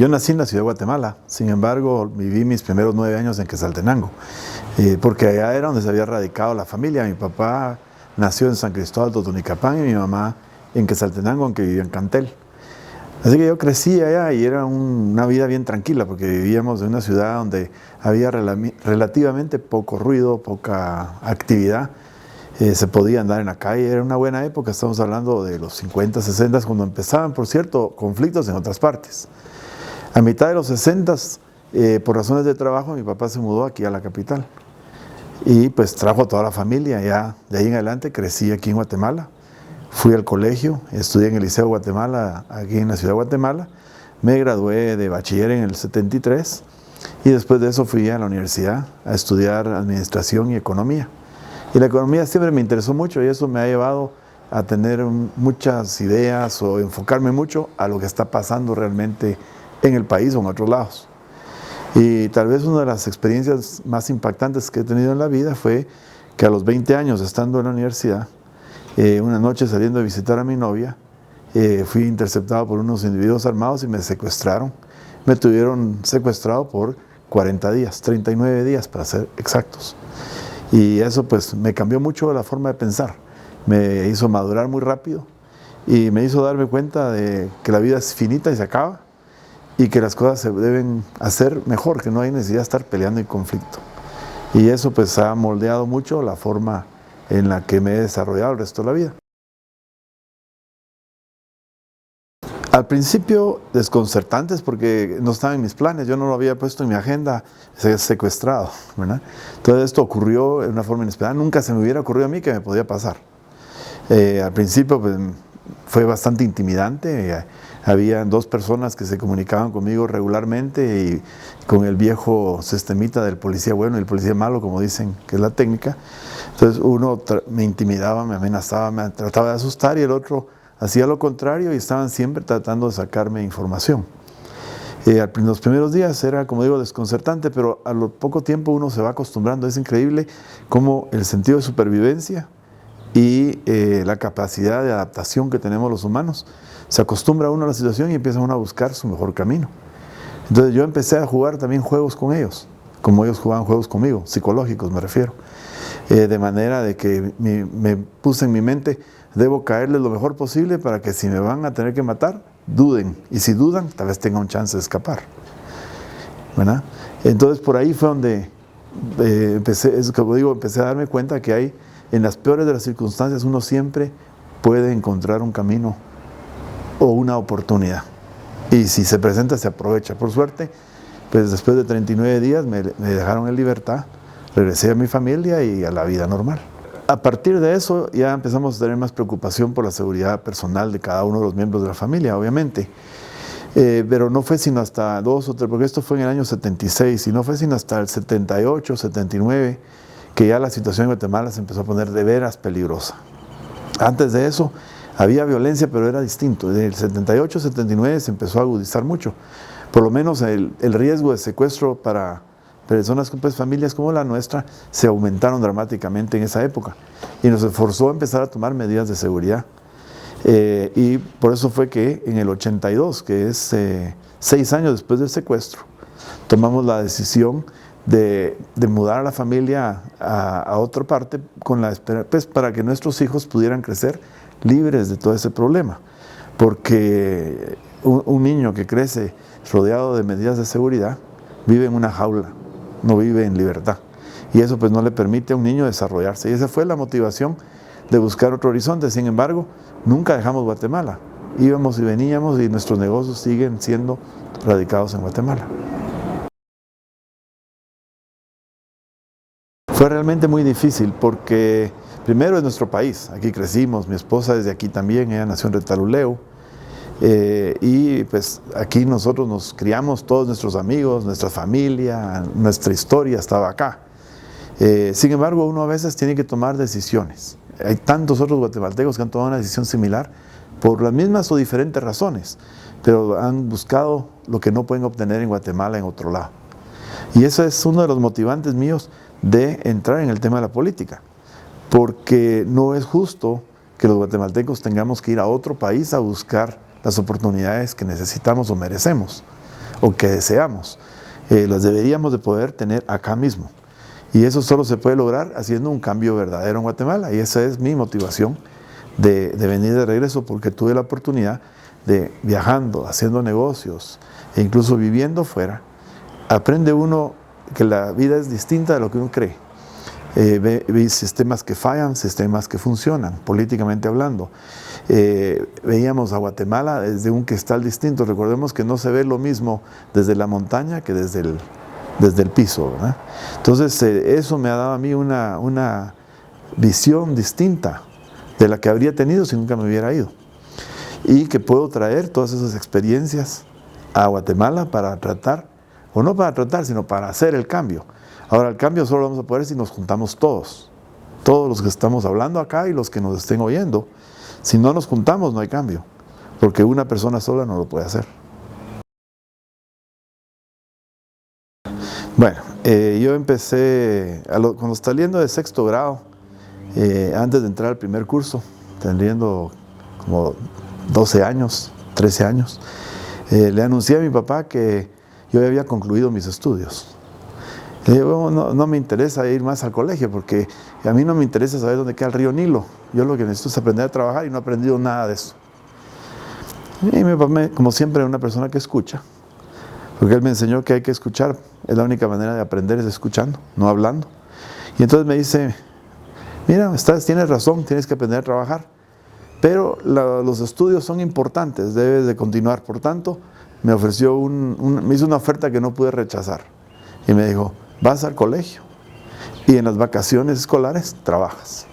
Yo nací en la ciudad de Guatemala, sin embargo viví mis primeros 9 años en Quetzaltenango, porque allá era donde se había radicado la familia. Mi papá nació en San Cristóbal Totonicapán y mi mamá en Quetzaltenango, aunque vivía en Cantel. Así que yo crecí allá y era una vida bien tranquila, porque vivíamos en una ciudad donde había relativamente poco ruido, poca actividad. Se podía andar en la calle, era una buena época. Estamos hablando de los 50, 60, cuando empezaban, por cierto, conflictos en otras partes. A mitad de los 60, por razones de trabajo, mi papá se mudó aquí a la capital y pues trajo a toda la familia. Ya de ahí en adelante crecí aquí en Guatemala. Fui al colegio, estudié en el Liceo de Guatemala, aquí en la ciudad de Guatemala. Me gradué de bachiller en el 73 y después de eso fui a la universidad a estudiar administración y economía. Y la economía siempre me interesó mucho y eso me ha llevado a tener muchas ideas o enfocarme mucho a lo que está pasando realmente en el país o en otros lados. Y tal vez una de las experiencias más impactantes que he tenido en la vida fue que a los 20 años, estando en la universidad, una noche saliendo a visitar a mi novia, fui interceptado por unos individuos armados y me secuestraron. Me tuvieron secuestrado por 40 días, 39 días para ser exactos. Y eso pues me cambió mucho la forma de pensar, me hizo madurar muy rápido y me hizo darme cuenta de que la vida es finita y se acaba y que las cosas se deben hacer mejor, que no hay necesidad de estar peleando en conflicto. Y eso pues ha moldeado mucho la forma en la que me he desarrollado el resto de la vida. Al principio desconcertantes porque no estaba en mis planes, yo no lo había puesto en mi agenda, ser secuestrado, ¿verdad? Todo esto ocurrió de una forma inesperada, nunca se me hubiera ocurrido a mí que me podía pasar. Al principio pues, fue bastante intimidante, había 2 personas que se comunicaban conmigo regularmente y con el viejo sistemita del policía bueno y el policía malo, como dicen que es la técnica. Entonces uno me intimidaba, me amenazaba, me trataba de asustar y el otro hacía lo contrario y estaban siempre tratando de sacarme información. En los primeros días era, como digo, desconcertante, pero a lo poco tiempo uno se va acostumbrando. Es increíble cómo el sentido de supervivencia y la capacidad de adaptación que tenemos los humanos, se acostumbra uno a la situación y empieza uno a buscar su mejor camino. Entonces yo empecé a jugar también juegos con ellos, como ellos jugaban juegos conmigo, psicológicos me refiero. De manera de que me puse en mi mente, debo caerles lo mejor posible para que si me van a tener que matar, duden. Y si dudan, tal vez tenga un chance de escapar, ¿verdad? Entonces por ahí fue donde empecé a darme cuenta que hay, en las peores de las circunstancias, uno siempre puede encontrar un camino o una oportunidad. Y si se presenta, se aprovecha. Por suerte, pues después de 39 días me dejaron en libertad, regresé a mi familia y a la vida normal. A partir de eso ya empezamos a tener más preocupación por la seguridad personal de cada uno de los miembros de la familia, obviamente. Pero no fue sino hasta 2 o 3, porque esto fue en el año 76, y no fue sino hasta el 78, 79, que ya la situación en Guatemala se empezó a poner de veras peligrosa. Antes de eso había violencia, pero era distinto. Desde el 78, 79 se empezó a agudizar mucho. Por lo menos el riesgo de secuestro para personas con familias como la nuestra se aumentaron dramáticamente en esa época y nos forzó a empezar a tomar medidas de seguridad. Y por eso fue que en el 82, que es 6 años después del secuestro, tomamos la decisión de mudar a la familia a otra parte con la espera, pues, para que nuestros hijos pudieran crecer libres de todo ese problema, porque un niño que crece rodeado de medidas de seguridad vive en una jaula, no vive en libertad, y eso pues no le permite a un niño desarrollarse, y esa fue la motivación de buscar otro horizonte. Sin embargo, nunca dejamos Guatemala, íbamos y veníamos y nuestros negocios siguen siendo radicados en Guatemala. Fue realmente muy difícil porque primero es nuestro país, aquí crecimos, mi esposa es de aquí también, ella nació en Retaluleu, y pues aquí nosotros nos criamos, todos nuestros amigos, nuestra familia, nuestra historia estaba acá. Sin embargo, uno a veces tiene que tomar decisiones. Hay tantos otros guatemaltecos que han tomado una decisión similar por las mismas o diferentes razones, pero han buscado lo que no pueden obtener en Guatemala en otro lado. Y eso es uno de los motivantes míos de entrar en el tema de la política, porque no es justo que los guatemaltecos tengamos que ir a otro país a buscar las oportunidades que necesitamos o merecemos, o que deseamos. Las deberíamos de poder tener acá mismo. Y eso solo se puede lograr haciendo un cambio verdadero en Guatemala. Y esa es mi motivación de venir de regreso, porque tuve la oportunidad de, viajando, haciendo negocios e incluso viviendo fuera, aprende uno que la vida es distinta de lo que uno cree. Ve sistemas que fallan, sistemas que funcionan, políticamente hablando. Veíamos a Guatemala desde un cristal distinto. Recordemos que no se ve lo mismo desde la montaña que desde el piso, ¿verdad? Entonces eso me ha dado a mí una visión distinta de la que habría tenido si nunca me hubiera ido, y que puedo traer todas esas experiencias a Guatemala para tratar, o no para tratar, sino para hacer el cambio. Ahora, el cambio solo lo vamos a poder si nos juntamos todos los que estamos hablando acá y los que nos estén oyendo. Si no nos juntamos no hay cambio, porque una persona sola no lo puede hacer. Bueno, yo empecé, cuando saliendo de sexto grado, antes de entrar al primer curso, teniendo como 12 años, 13 años, le anuncié a mi papá que yo ya había concluido mis estudios. Le dije, bueno, no me interesa ir más al colegio, porque a mí no me interesa saber dónde queda el río Nilo. Yo lo que necesito es aprender a trabajar y no he aprendido nada de eso. Y mi papá, como siempre, es una persona que escucha, porque él me enseñó que hay que escuchar. Es la única manera de aprender, es escuchando, no hablando. Y entonces me dice, mira, tienes razón, tienes que aprender a trabajar, pero los estudios son importantes, debes de continuar. Por tanto, me ofreció me hizo una oferta que no pude rechazar. Y me dijo, vas al colegio y en las vacaciones escolares trabajas.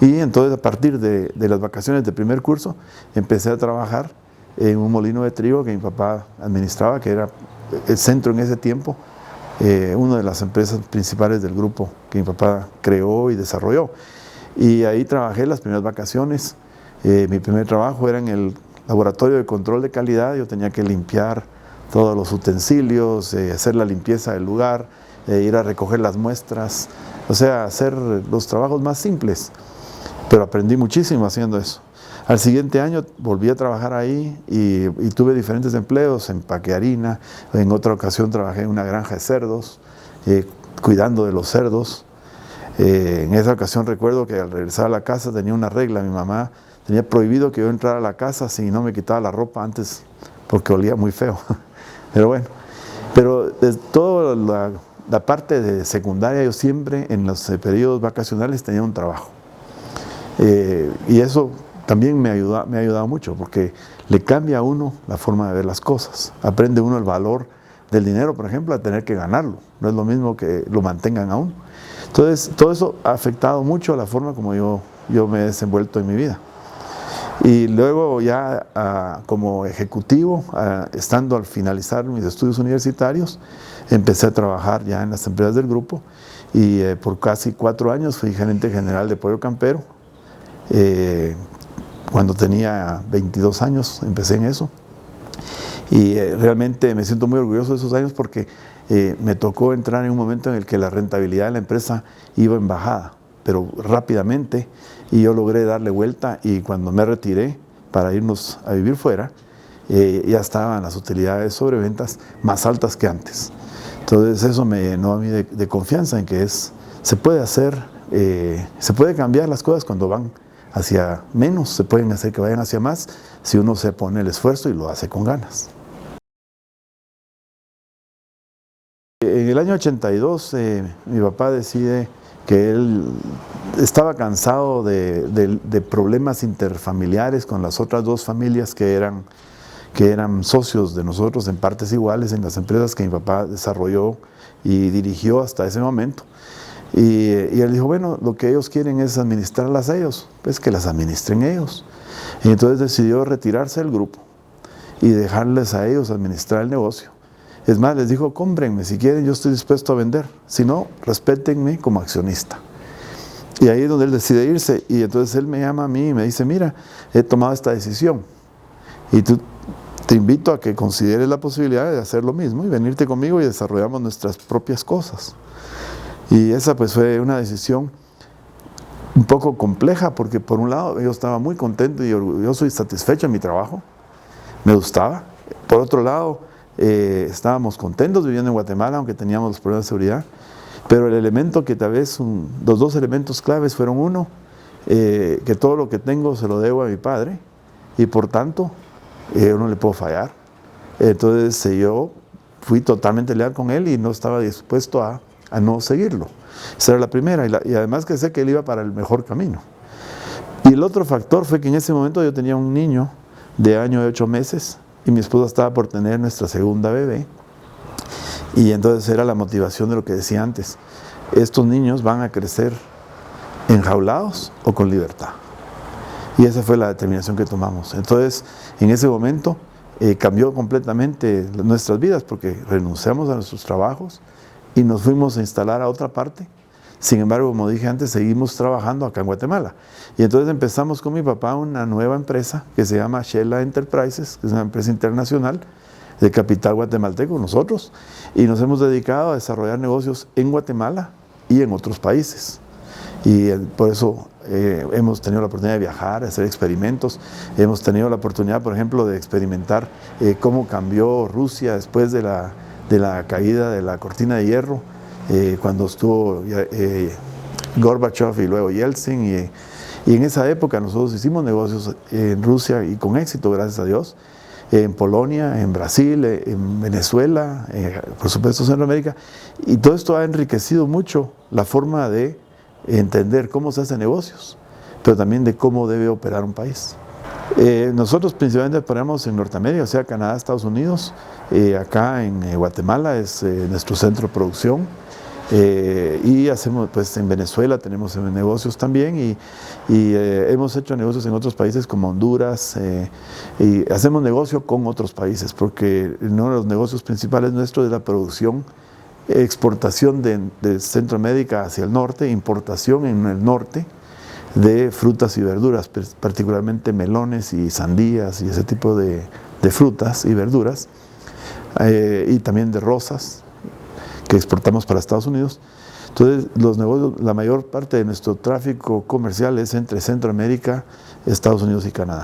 Y entonces, a partir de las vacaciones del primer curso, empecé a trabajar en un molino de trigo que mi papá administraba, que era el centro en ese tiempo, una de las empresas principales del grupo que mi papá creó y desarrolló. Y ahí trabajé las primeras vacaciones. Mi primer trabajo era en el laboratorio de control de calidad. Yo tenía que limpiar todos los utensilios, hacer la limpieza del lugar, ir a recoger las muestras, o sea, hacer los trabajos más simples. Pero aprendí muchísimo haciendo eso. Al siguiente año volví a trabajar ahí y tuve diferentes empleos, empaqué harina. En otra ocasión trabajé en una granja de cerdos, cuidando de los cerdos. En esa ocasión recuerdo que al regresar a la casa tenía una regla. Mi mamá tenía prohibido que yo entrara a la casa si no me quitaba la ropa antes, porque olía muy feo. Pero bueno, de toda la parte de secundaria, yo siempre en los periodos vacacionales tenía un trabajo. Y eso también me ha ayudado mucho, porque le cambia a uno la forma de ver las cosas. Aprende uno el valor del dinero, por ejemplo, a tener que ganarlo. No es lo mismo que lo mantengan a uno. Entonces, todo eso ha afectado mucho a la forma como yo me he desenvuelto en mi vida. Y luego ya como ejecutivo, estando al finalizar mis estudios universitarios, empecé a trabajar ya en las empresas del grupo y por casi 4 años fui gerente general de Pollo Campero. Cuando tenía 22 años empecé en eso y realmente me siento muy orgulloso de esos años, porque me tocó entrar en un momento en el que la rentabilidad de la empresa iba en bajada, pero rápidamente, y yo logré darle vuelta, y cuando me retiré para irnos a vivir fuera, ya estaban las utilidades sobre ventas más altas que antes. Entonces eso me llenó a mí de confianza en que se puede hacer, se puede cambiar las cosas cuando van hacia menos, se pueden hacer que vayan hacia más si uno se pone el esfuerzo y lo hace con ganas. En el año 82 mi papá decide que él estaba cansado de problemas interfamiliares con las otras 2 familias que eran socios de nosotros en partes iguales en las empresas que mi papá desarrolló y dirigió hasta ese momento. Y él dijo, bueno, lo que ellos quieren es administrarlas ellos, pues que las administren ellos. Y entonces decidió retirarse del grupo y dejarles a ellos administrar el negocio. Es más, les dijo, cómprenme, si quieren yo estoy dispuesto a vender, si no, respétenme como accionista. Y ahí es donde él decide irse, y entonces él me llama a mí y me dice, mira, he tomado esta decisión y te invito a que consideres la posibilidad de hacer lo mismo y venirte conmigo y desarrollamos nuestras propias cosas. Y esa pues fue una decisión un poco compleja, porque por un lado yo estaba muy contento y orgulloso y satisfecho en mi trabajo, me gustaba. Por otro lado, estábamos contentos viviendo en Guatemala, aunque teníamos los problemas de seguridad, pero el elemento que tal vez, los dos elementos claves fueron uno, que todo lo que tengo se lo debo a mi padre, y por tanto, yo no le puedo fallar. Entonces yo fui totalmente leal con él y no estaba dispuesto a no seguirlo. Esa era la primera, y además que sé que él iba para el mejor camino. Y el otro factor fue que en ese momento yo tenía un niño de año y 8 meses, y mi esposa estaba por tener nuestra segunda bebé, y entonces era la motivación de lo que decía antes. Estos niños van a crecer enjaulados o con libertad. Y esa fue la determinación que tomamos. Entonces, en ese momento cambió completamente nuestras vidas, porque renunciamos a nuestros trabajos y nos fuimos a instalar a otra parte. Sin embargo, como dije antes, seguimos trabajando acá en Guatemala. Y entonces empezamos con mi papá una nueva empresa que se llama Shela Enterprises, que es una empresa internacional de capital guatemalteco, nosotros, y nos hemos dedicado a desarrollar negocios en Guatemala y en otros países. Y por eso hemos tenido la oportunidad de viajar, de hacer experimentos. Hemos tenido la oportunidad, por ejemplo, de experimentar cómo cambió Rusia después de la caída de la cortina de hierro, cuando estuvo Gorbachev y luego Yeltsin. Y en esa época nosotros hicimos negocios en Rusia y con éxito, gracias a Dios, en Polonia, en Brasil, en Venezuela, por supuesto Centroamérica. Y todo esto ha enriquecido mucho la forma de entender cómo se hacen negocios, pero también de cómo debe operar un país. Nosotros principalmente operamos en Norteamérica, o sea, Canadá, Estados Unidos. Acá en Guatemala es nuestro centro de producción. Y hacemos, pues en Venezuela tenemos negocios también, y hemos hecho negocios en otros países como Honduras, y hacemos negocio con otros países, porque uno de los negocios principales nuestros es la producción, exportación de Centroamérica hacia el norte, importación en el norte de frutas y verduras, particularmente melones y sandías y ese tipo de frutas y verduras, y también de rosas que exportamos para Estados Unidos. Entonces, los negocios, la mayor parte de nuestro tráfico comercial es entre Centroamérica, Estados Unidos y Canadá.